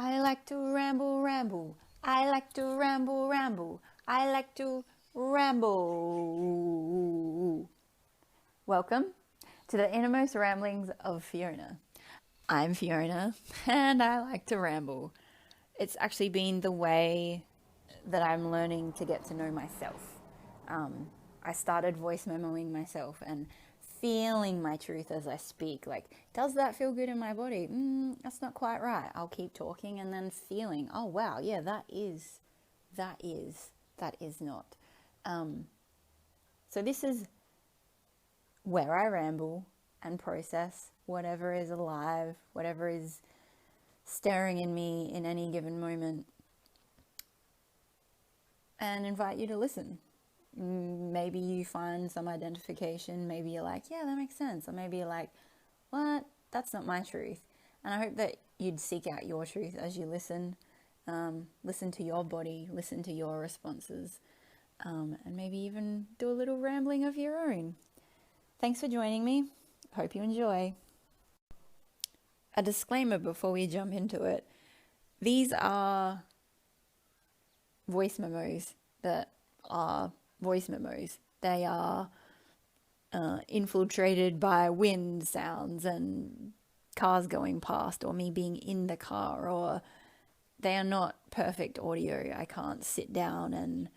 I like to ramble, ramble. I like to ramble, ramble. I like to ramble. Welcome to the innermost ramblings of Fiona. I'm Fiona and I like to ramble. It's actually been the way that I'm learning to get to know myself. I started voice memoing myself and feeling my truth as I speak. Like, does that feel good in my body? That's not quite right. I'll keep talking and then feeling, oh wow, yeah, that is not. So this is where I ramble and process whatever is alive, whatever is staring in me in any given moment, and invite you to listen. Maybe you find some identification. Maybe you're like, yeah, that makes sense. Or maybe you're like, what? That's not my truth. And I hope that you'd seek out your truth as you listen. Listen to your body, listen to your responses, and maybe even do a little rambling of your own. Thanks for joining me. Hope you enjoy. A disclaimer before we jump into it. These are voice memos that are voice memos. They are infiltrated by wind sounds and cars going past, or me being in the car, or they are not perfect audio. I can't sit down and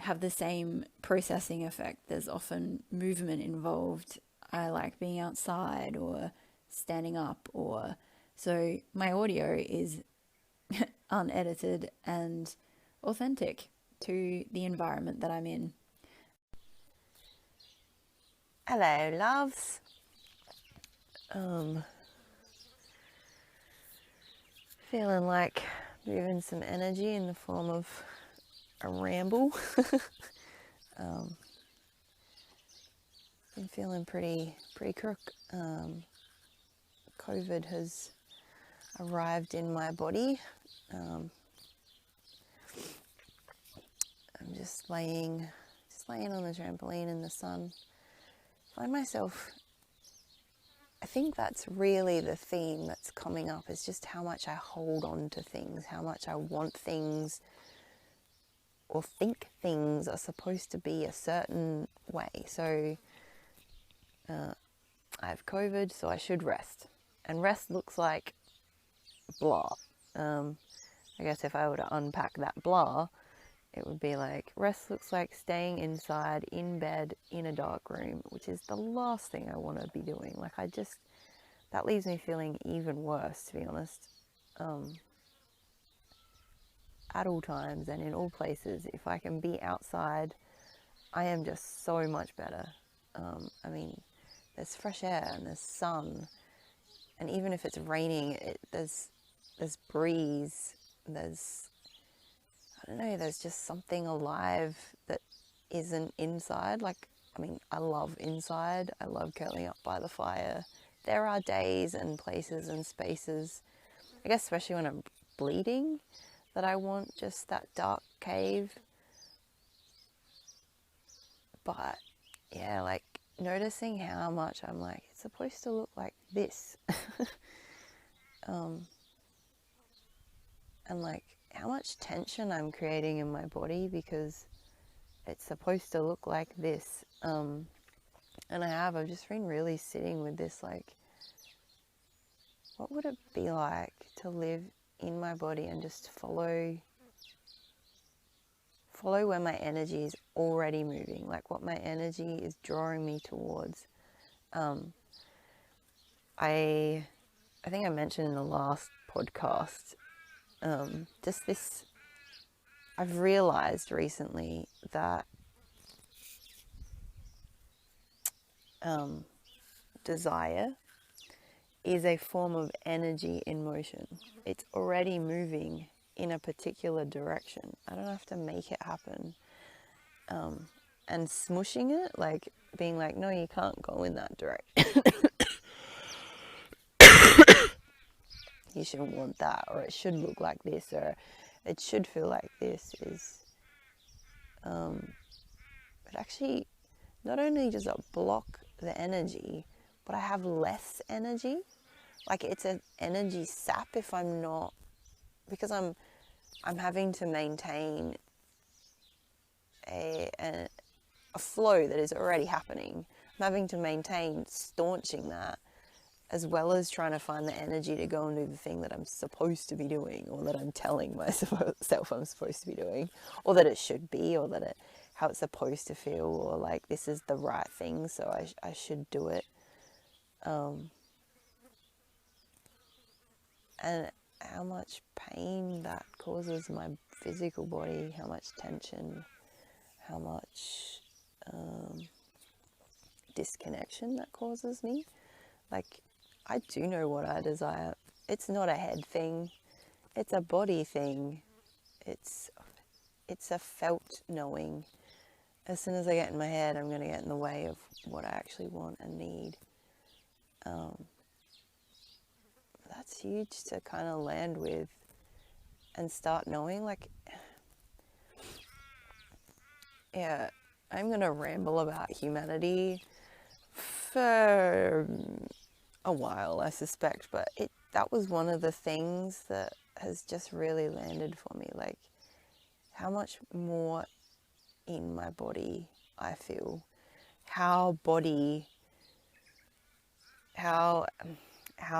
have the same processing effect. There's often movement involved. I like being outside or standing up, or so my audio is unedited and authentic to the environment that I'm in. Hello, loves. Feeling like moving some energy in the form of a ramble. Been feeling pretty crook. COVID has arrived in my body. I'm just laying on the trampoline in the sun. Find myself, I think that's really the theme that's coming up, is just how much I hold on to things, how much I want things or think things are supposed to be a certain way. So I have COVID, so I should rest. And rest looks like blah. I guess if I were to unpack that blah, it would be like, rest looks like staying inside, in bed, in a dark room, which is the last thing I want to be doing. Like, that leaves me feeling even worse, to be honest. At all times and in all places, if I can be outside, I am just so much better. I mean, there's fresh air and there's sun, and even if it's raining, there's breeze, there's just something alive that isn't inside. Like, I mean, I love inside. I love curling up by the fire. There are days and places and spaces, I guess especially when I'm bleeding, that I want just that dark cave. But yeah, like noticing how much I'm like, it's supposed to look like this. And like how much tension I'm creating in my body because it's supposed to look like this. And I've just been really sitting with this, like, what would it be like to live in my body and just follow where my energy is already moving, like what my energy is drawing me towards. I think I mentioned in the last podcast, just this, I've realized recently that desire is a form of energy in motion. It's already moving in a particular direction. I don't have to make it happen. And smushing it, like being like, no, you can't go in that direction. You shouldn't want that, or it should look like this, or it should feel like this, is it actually not only does it block the energy, but I have less energy. like it's an energy sap if I'm not, because I'm having to maintain a flow that is already happening. I'm having to maintain staunching that, as well as trying to find the energy to go and do the thing that I'm supposed to be doing, or that I'm telling myself I'm supposed to be doing, or that it should be, or that how it's supposed to feel, or like this is the right thing, so I should do it. And how much pain that causes my physical body, how much tension, how much disconnection that causes me. Like, I do know what I desire. It's not a head thing. It's a body thing. It's a felt knowing. As soon as I get in my head, I'm going to get in the way of what I actually want and need. That's huge to kind of land with and start knowing. Like, yeah, I'm going to ramble about humanity for a while, I suspect, but that was one of the things that has just really landed for me. Like, how much more in my body I feel, how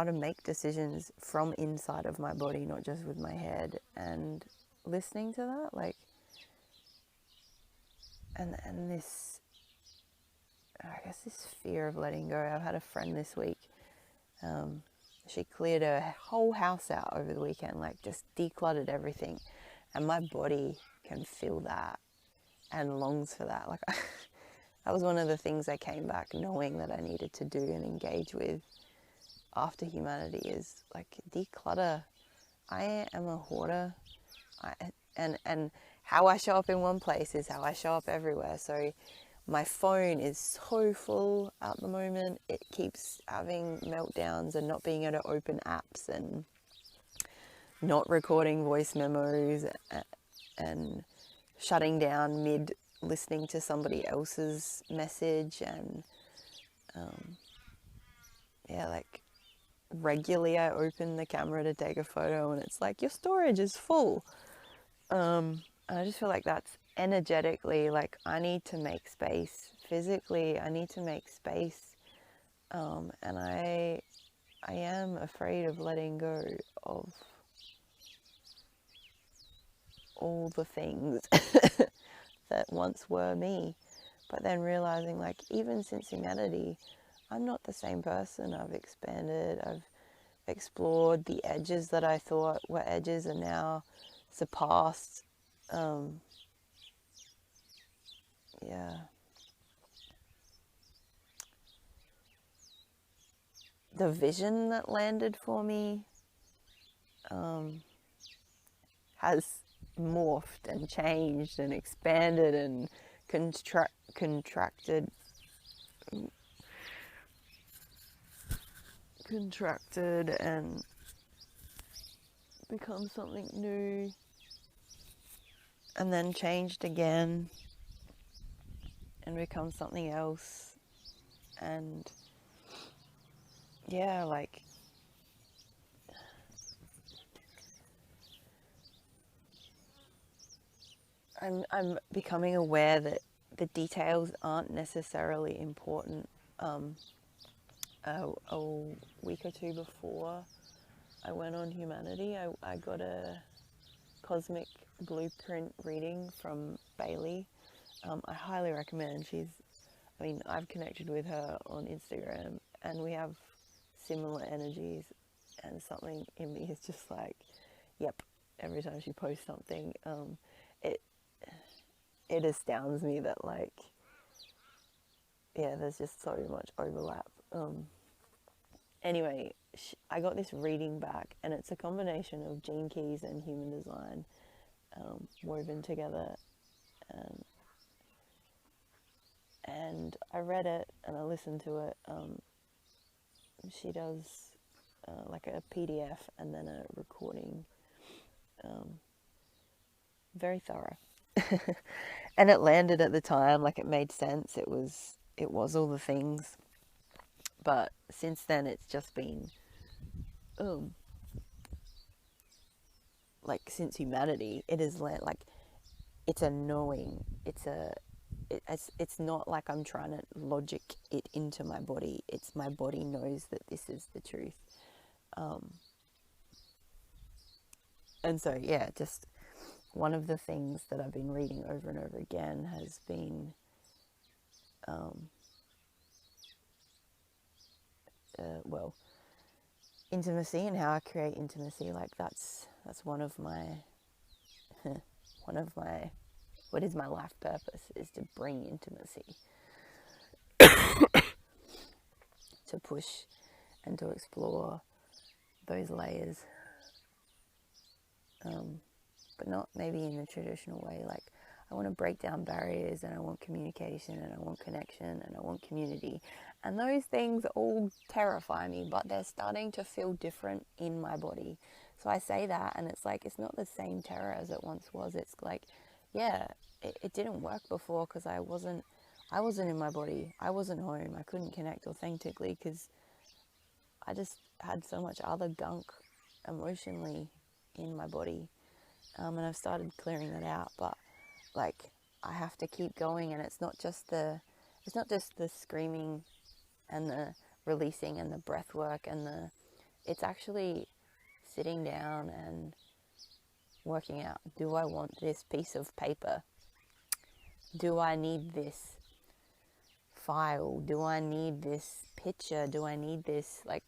to make decisions from inside of my body, not just with my head, and listening to that, like, and this, I guess, this fear of letting go. I've had a friend this week, she cleared her whole house out over the weekend, like just decluttered everything, and my body can feel that and longs for that. Like, that was one of the things I came back knowing that I needed to do and engage with after humanity, is like declutter. I am a hoarder, and how I show up in one place is how I show up everywhere. So my phone is so full at the moment. It keeps having meltdowns and not being able to open apps and not recording voice memos and shutting down mid listening to somebody else's message. And like, regularly I open the camera to take a photo and it's like, your storage is full. And I just feel like that's energetically, like, I need to make space. Physically, I need to make space. And I am afraid of letting go of all the things that once were me. But then realizing, like, even since humanity, I'm not the same person. I've expanded, I've explored. The edges that I thought were edges are now surpassed. The vision that landed for me has morphed and changed and expanded and contracted and become something new, and then changed again and become something else. And like, I'm becoming aware that the details aren't necessarily important. A week or two before I went on humanity, I got a cosmic blueprint reading from Bailey. I highly recommend. I've connected with her on Instagram and we have similar energies, and something in me is just like, yep, every time she posts something, it astounds me that, like, there's just so much overlap. Anyway, I got this reading back, and it's a combination of gene keys and human design woven together. And I read it and I listened to it. She does like a PDF and then a recording. Very thorough. And it landed at the time, like, it made sense. It was all the things. But since then, it's just been like since humanity, it is like it's a knowing. It's not like I'm trying to logic it into my body. It's my body knows that this is the truth. And so, yeah, just one of the things that I've been reading over and over again has been well, intimacy and how I create intimacy. Like that's one of my one of my what is my life purpose is to bring intimacy, to push and to explore those layers, but not maybe in a traditional way. Like I want to break down barriers, and I want communication, and I want connection, and I want community, and those things all terrify me, but they're starting to feel different in my body. So I say that, and it's like it's not the same terror as it once was. It's like, yeah, it didn't work before because I wasn't in my body. I wasn't home. I couldn't connect authentically because I just had so much other gunk emotionally in my body, and I've started clearing that out. But like I have to keep going, and it's not just the screaming and the releasing and the breath work and it's actually sitting down and working out, do I want this piece of paper? Do I need this file? Do I need this picture? Do I need this, like,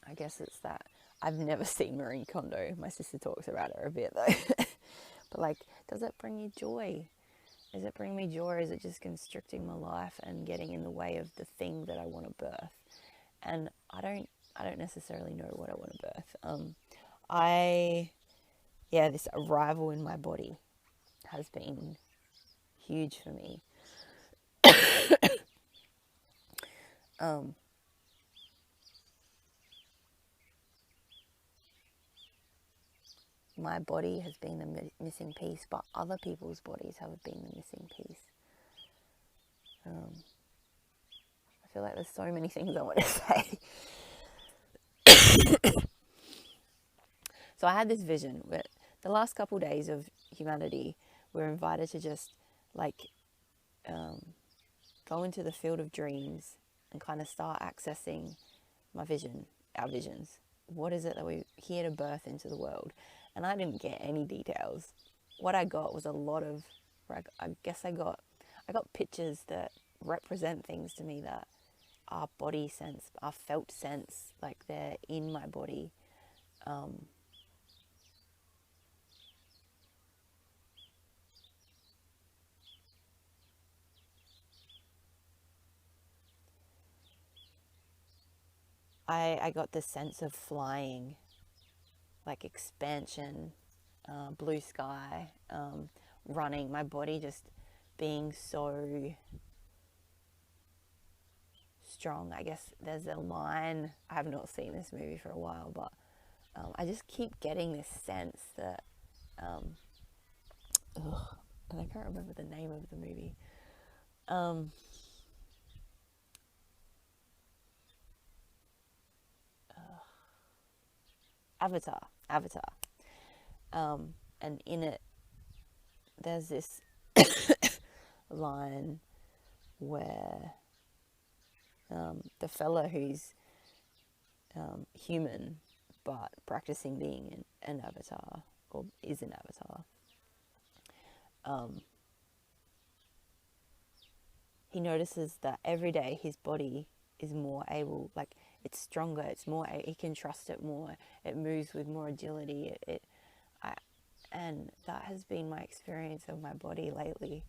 I guess it's that. I've never seen Marie Kondo. My sister talks about her a bit though. But like, does it bring you joy? Is it bringing me joy, or is it just constricting my life and getting in the way of the thing that I want to birth? And I don't necessarily know what I want to birth. This arrival in my body has been huge for me. My body has been the missing piece, but other people's bodies have been the missing piece. I feel like there's so many things I want to say. So I had this vision where the last couple of days of humanity, we're invited to just like go into the field of dreams and kind of start accessing our visions. What is it that we're here to birth into the world? And I didn't get any details. What I got was a lot of, I guess I got pictures that represent things to me that are body sense, are felt sense, like they're in my body. I got the sense of flying, like expansion, blue sky, running, my body just being so strong. I guess there's a line, I have not seen this movie for a while, but I just keep getting this sense that, and I can't remember the name of the movie. Avatar. And in it, there's this line where the fella who's human but practicing being an avatar, or is an avatar, he notices that every day his body is more able, like it's stronger, it's more, he can trust it more, it moves with more agility, and that has been my experience of my body lately.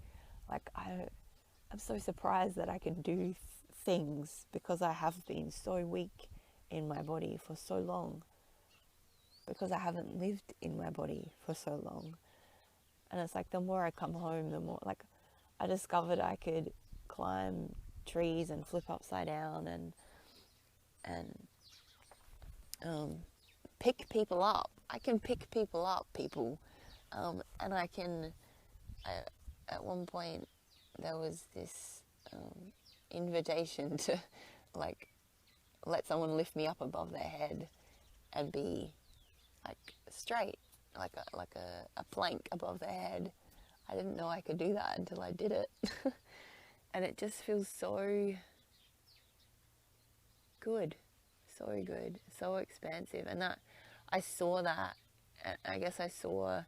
Like I'm so surprised that I can do things because I have been so weak in my body for so long, because I haven't lived in my body for so long. And it's like the more I come home, the more, like, I discovered I could climb trees and flip upside down and pick people up. I can pick people up, and I can. At one point, there was this invitation to, like, let someone lift me up above their head and be like straight, like a plank above their head. I didn't know I could do that until I did it. And it just feels so good, so expansive. And that, I saw that, I guess I saw,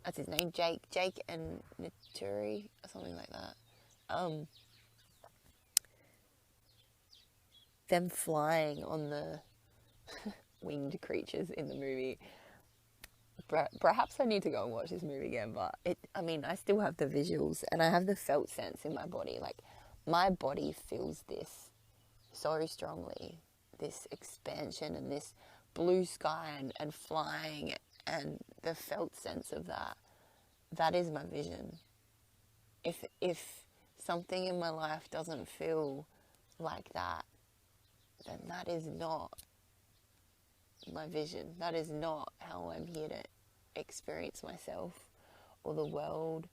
that's his name, Jake and Naturi, or something like that. Them flying on the winged creatures in the movie. Perhaps I need to go and watch this movie again, but I still have the visuals and I have the felt sense in my body. Like, my body feels this so strongly, this expansion and this blue sky and flying, and the felt sense of that. That is my vision. If something in my life doesn't feel like that, then that is not my vision. That is not how I'm here to experience myself or the world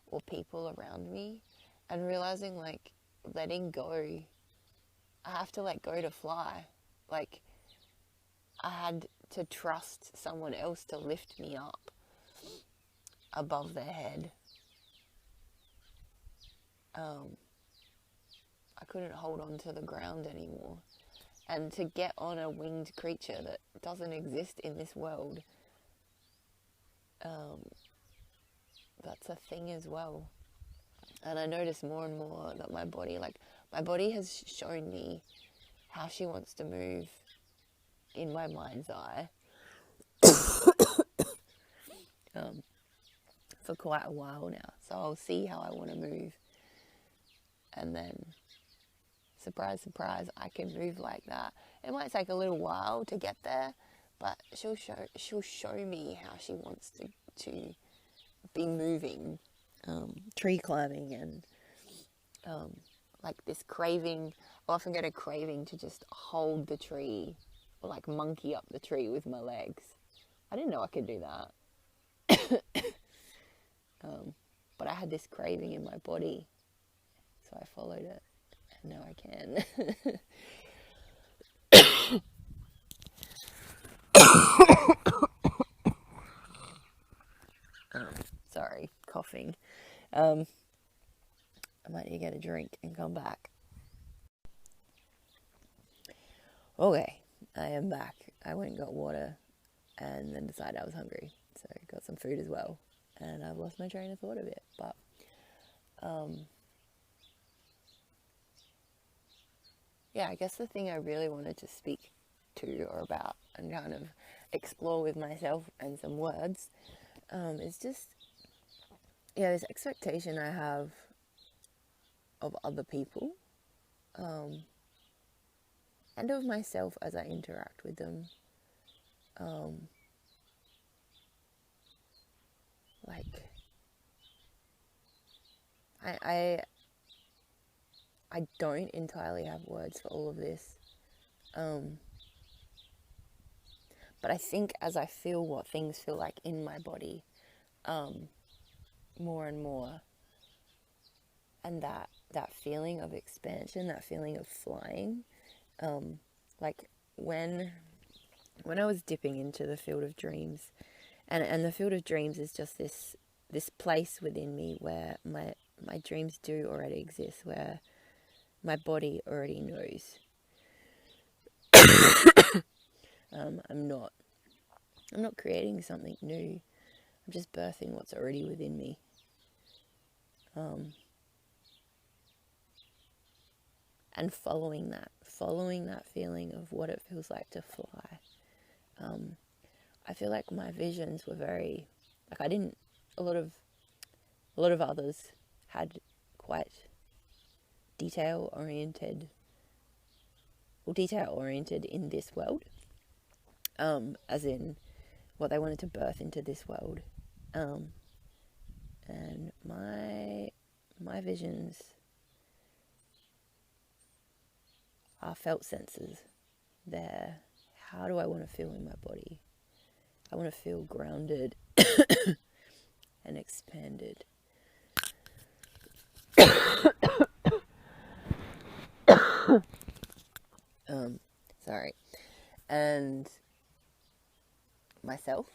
or people around me. And realizing, like, letting go, I have to let go to fly. Like, I had to trust someone else to lift me up above their head. I couldn't hold on to the ground anymore. And to get on a winged creature that doesn't exist in this world, that's a thing as well. And I notice more and more that my body has shown me how she wants to move in my mind's eye for quite a while now. So I'll see how I want to move, and then surprise, surprise, I can move like that. It might take a little while to get there, but she'll show me how she wants to be moving, tree climbing, and like this craving. I often get a craving to just hold the tree or like monkey up the tree with my legs. I didn't know I could do that. But I had this craving in my body, so I followed it, and now I can. Sorry, coughing. I might need to get a drink and come back. Okay, I am back. I went and got water and then decided I was hungry, so got some food as well. And I've lost my train of thought a bit, but yeah, I guess the thing I really wanted to speak to or about and kind of explore with myself and some words is just, this expectation I have of other people, and of myself as I interact with them. Like, I don't entirely have words for all of this, but I think as I feel what things feel like in my body, more and more, and that feeling of expansion, that feeling of flying, like when I was dipping into the field of dreams, and the field of dreams is just this place within me where my dreams do already exist, where my body already knows. I'm not creating something new. I'm just birthing what's already within me. And following that feeling of what it feels like to fly. I feel like my visions were very, like, I didn't, a lot of others had quite detail oriented in this world, as in what they wanted to birth into this world, and my visions are felt senses. They're, how do I want to feel in my body? I want to feel grounded and expanded. Sorry. And myself,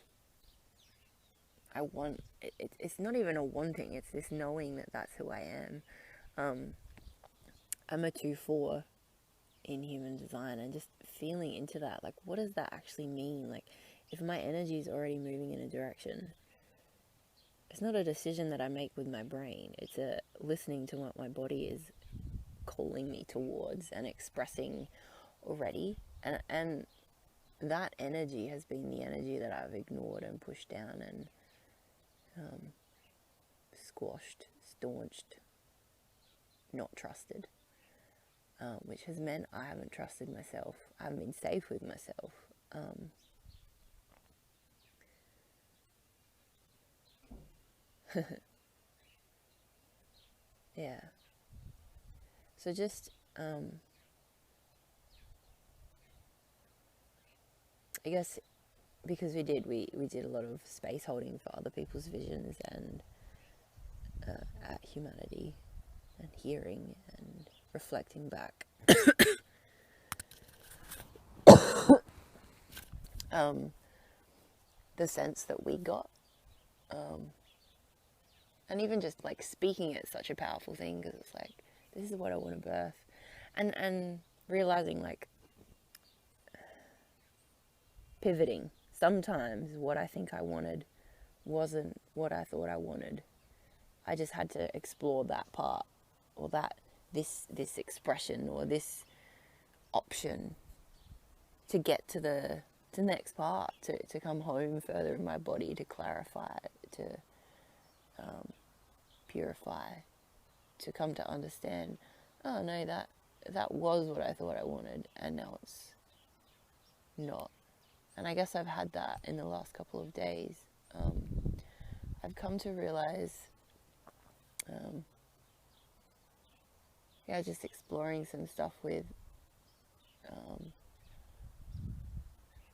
it's not even a wanting, it's this knowing that that's who I am. I'm a 2/4 in human design, and just feeling into that, like, what does that actually mean? Like, if my energy is already moving in a direction, it's not a decision that I make with my brain. It's a listening to what my body is calling me towards and expressing already. And that energy has been the energy that I've ignored and pushed down and squashed, staunched, not trusted. Which has meant I haven't trusted myself. I haven't been safe with myself. Yeah. So just, I guess, because we did a lot of space holding for other people's visions and at humanity and hearing and reflecting back. The sense that we got. And even just like speaking it's such a powerful thing, because it's like, this is what I want to birth. And realizing, like, pivoting. Sometimes what I think I wanted wasn't what I thought I wanted. I just had to explore that part, or this expression, or this option, to get to the next part, to come home further in my body, to clarify, to purify, to come to understand, oh no, that was what I thought I wanted, and now it's not. And I guess I've had that in the last couple of days. I've come to realize, just exploring some stuff with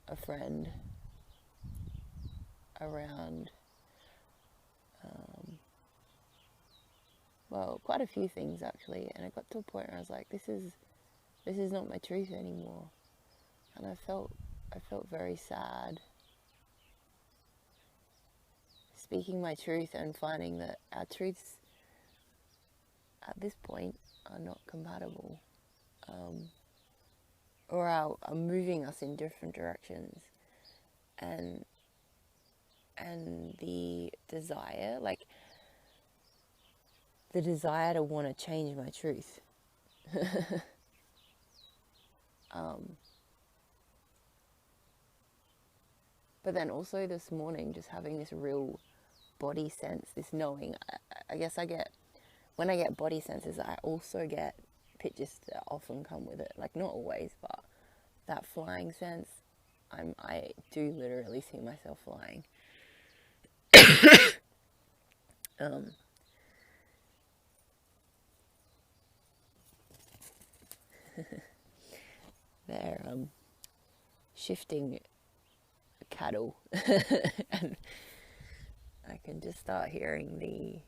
a friend around, quite a few things actually. And I got to a point where I was like, this is not my truth anymore. And I felt very sad speaking my truth and finding that our truths at this point are not compatible, or are moving us in different directions. And the desire to want to change my truth. But then also this morning, just having this real body sense, this knowing. I guess when I get body senses, I also get pictures that often come with it. Like, not always, but that flying sense, I do literally see myself flying. They're shifting cattle and I can just start hearing the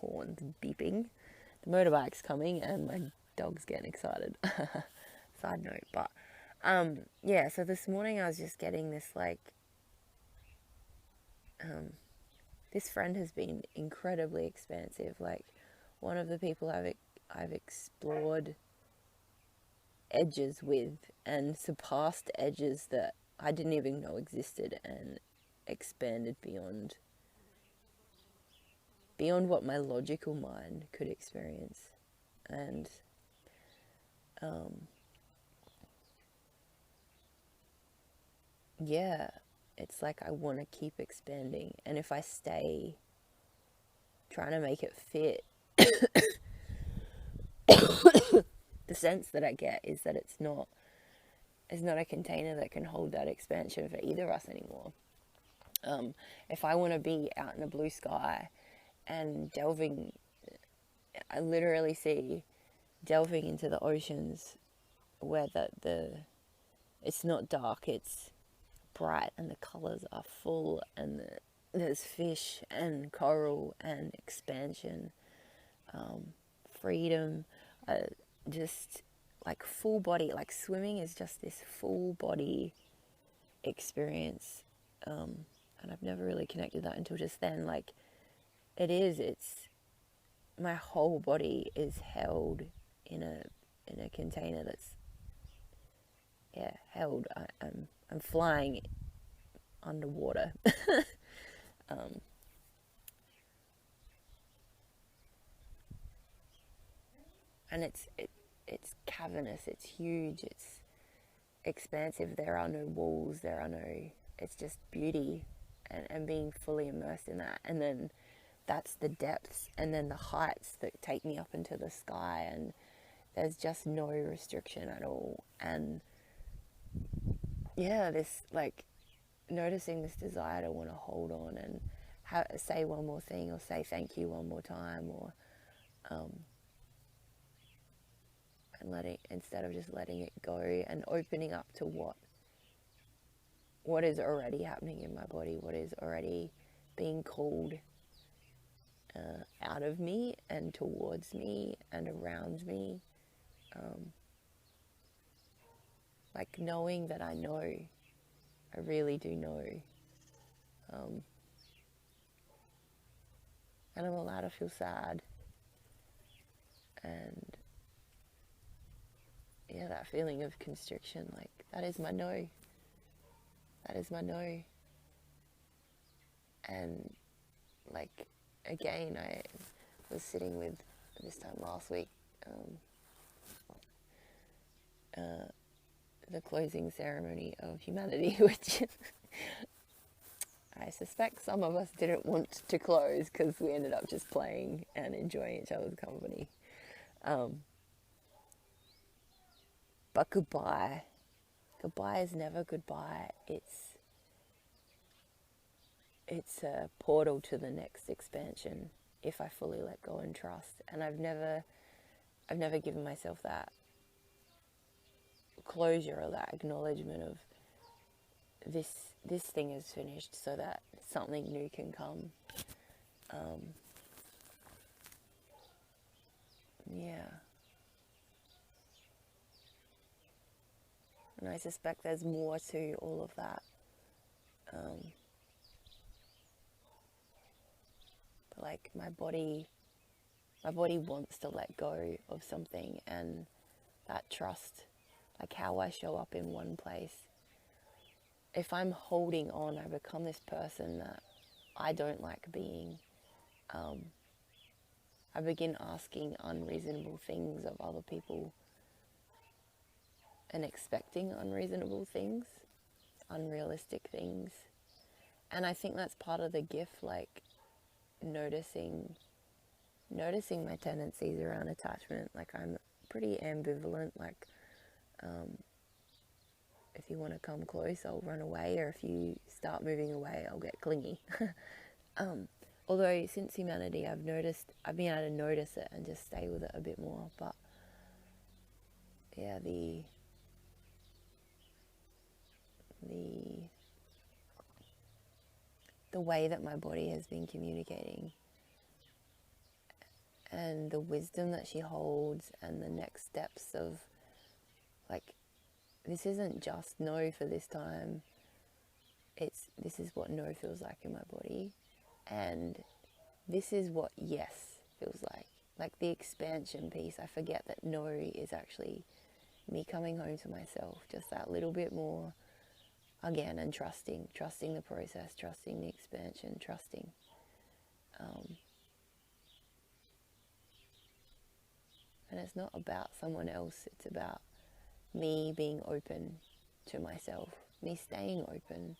horns beeping. The motorbike's coming and my dog's getting excited. Side note. But so this morning I was just getting this, like, this friend has been incredibly expansive. Like, one of the people I've explored edges with and surpassed edges that I didn't even know existed, and expanded beyond what my logical mind could experience. And it's like I want to keep expanding, and if I stay trying to make it fit, the sense that I get is that it's not a container that can hold that expansion for either of us anymore. If I want to be out in a blue sky and delving, I literally see delving into the oceans where it's not dark, it's bright, and the colours are full, and there's fish and coral and expansion, freedom, just like full body, like swimming is just this full body experience. And I've never really connected that until just then. Like it's my whole body is held in a container that's held. I'm flying underwater. um, and it's cavernous, it's huge, it's expansive. There are no walls, it's just beauty, and being fully immersed in that. And then that's the depths, and then the heights that take me up into the sky, and there's just no restriction at all. And yeah, this like noticing this desire to want to hold on and say one more thing, or say thank you one more time, or and instead of just letting it go and opening up to what is already happening in my body, what is already being called out of me and towards me and around me. Like knowing that I know, I really do know. And I'm allowed to feel sad. And yeah, that feeling of constriction, like that is my no. That is my no. And like, again, I was sitting with, this time last week, the closing ceremony of humanity, which I suspect some of us didn't want to close because we ended up just playing and enjoying each other's company. But goodbye is never goodbye. It's a portal to the next expansion if I fully let go and trust. And I've never given myself that closure or that acknowledgement of this thing is finished so that something new can come. Yeah. And I suspect there's more to all of that. But like my body wants to let go of something, and that trust, like how I show up in one place. If I'm holding on, I become this person that I don't like being. I begin asking unreasonable things of other people and expecting unreasonable things, unrealistic things. And I think that's part of the gift, like noticing my tendencies around attachment. Like I'm pretty ambivalent, like if you want to come close, I'll run away, or if you start moving away, I'll get clingy. Although since humanity, I've been able to notice it and just stay with it a bit more. But yeah, the way that my body has been communicating, and the wisdom that she holds, and the next steps of, like, this isn't just no for this time. This is what no feels like in my body, and this is what yes feels like. Like the expansion piece, I forget that no is actually me coming home to myself, just that little bit more again, and trusting the process, trusting the expansion, trusting. And it's not about someone else, it's about me being open to myself, me staying open.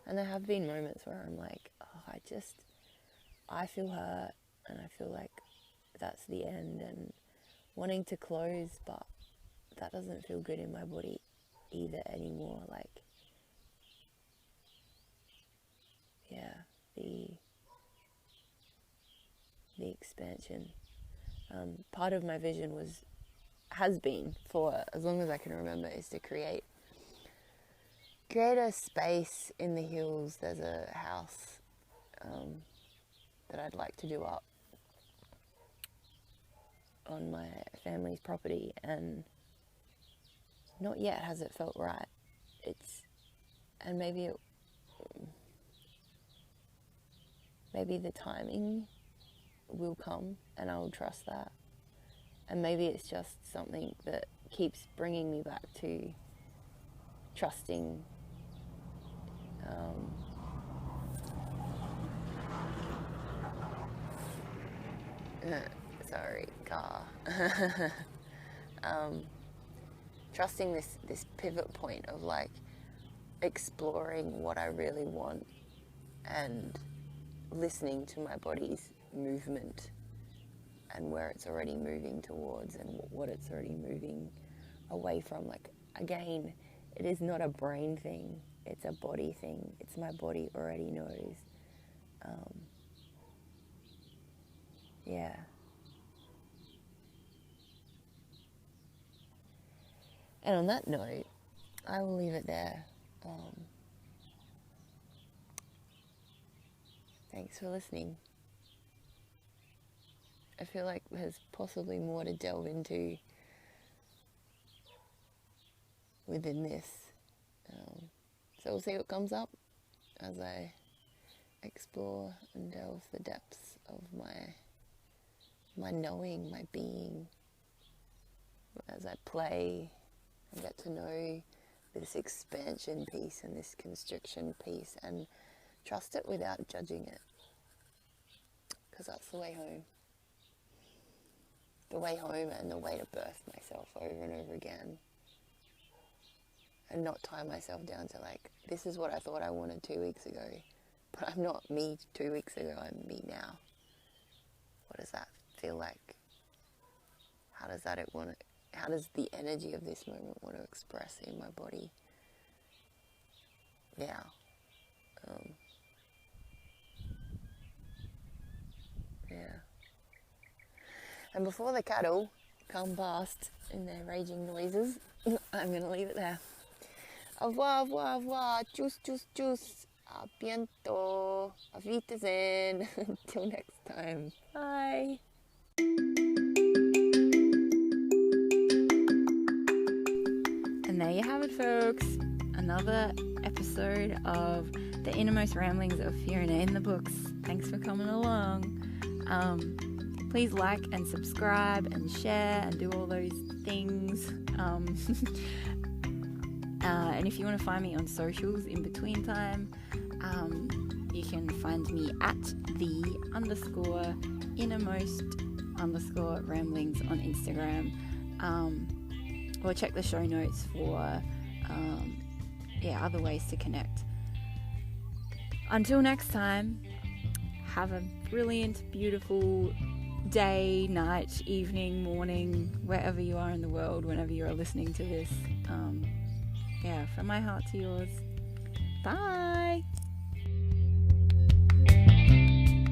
And there have been moments where I'm like, oh, I feel hurt, and I feel like that's the end, and wanting to close, but that doesn't feel good in my body either anymore. Like, yeah, the expansion. Part of my vision has been for as long as I can remember, is to create a space in the hills. There's a house that I'd like to do up on my family's property, and not yet has it felt right. And maybe the timing will come and I'll trust that. And maybe it's just something that keeps bringing me back to trusting sorry, car. Trusting this pivot point of like exploring what I really want and listening to my body's movement and where it's already moving towards and what it's already moving away from. Like, again, it is not a brain thing, it's a body thing. It's my body already knows. Yeah. And on that note, I will leave it there. Thanks for listening. I feel like there's possibly more to delve into within this. So we'll see what comes up as I explore and delve the depths of my knowing, my being, as I play and get to know this expansion piece and this constriction piece and trust it without judging it, because that's the way home. The way home and the way to birth myself over and over again, and not tie myself down to like, this is what I thought I wanted 2 weeks ago, but I'm not me 2 weeks ago, I'm me now. What does that feel like? How does the energy of this moment want to express in my body now? Yeah. And before the cattle come past in their raging noises, I'm going to leave it there. Au revoir, au revoir, au revoir. Tschüss, tschüss, tschüss. A bientôt. Auf Wiedersehen. Until next time. Bye. And there you have it, folks. Another episode of The Innermost Ramblings of Fiona in the Books. Thanks for coming along. Please like and subscribe and share and do all those things. And if you want to find me on socials in between time, you can find me at _innermost_ramblings on Instagram, or check the show notes for other ways to connect. Until next time, have a brilliant, beautiful day, night, evening, morning, wherever you are in the world, whenever you are listening to this. From my heart to yours. Bye.